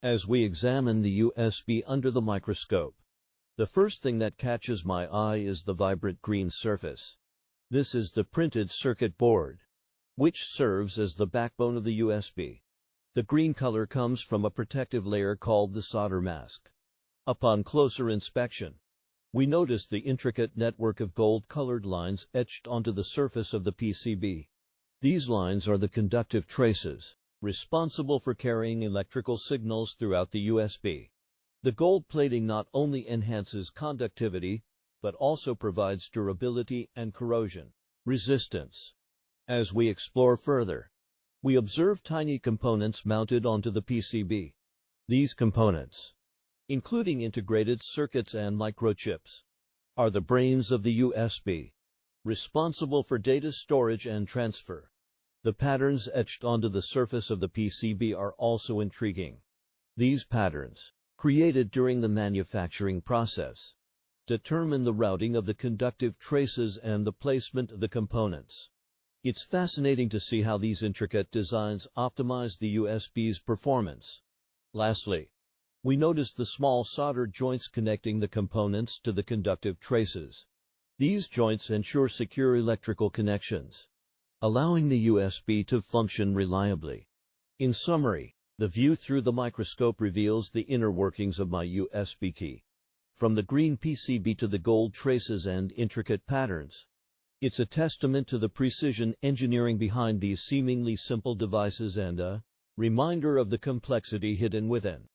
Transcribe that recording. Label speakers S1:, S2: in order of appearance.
S1: As we examine the USB under the microscope, the first thing that catches my eye is the vibrant green surface. This is the printed circuit board, which serves as the backbone of the USB. The green color comes from a protective layer called the solder mask. Upon closer inspection, we notice the intricate network of gold-colored lines etched onto the surface of the PCB. These lines are the conductive traces, responsible for carrying electrical signals throughout the USB. The gold plating not only enhances conductivity, but also provides durability and corrosion resistance. As we explore further, we observe tiny components mounted onto the PCB. These components, including integrated circuits and microchips, are the brains of the USB, responsible for data storage and transfer. The patterns etched onto the surface of the PCB are also intriguing. These patterns, created during the manufacturing process, determine the routing of the conductive traces and the placement of the components. It's fascinating to see how these intricate designs optimize the USB's performance. Lastly, we notice the small solder joints connecting the components to the conductive traces. These joints ensure secure electrical connections, allowing the USB to function reliably. In summary, the view through the microscope reveals the inner workings of my USB key. From the green PCB to the gold traces and intricate patterns, it's a testament to the precision engineering behind these seemingly simple devices and a reminder of the complexity hidden within.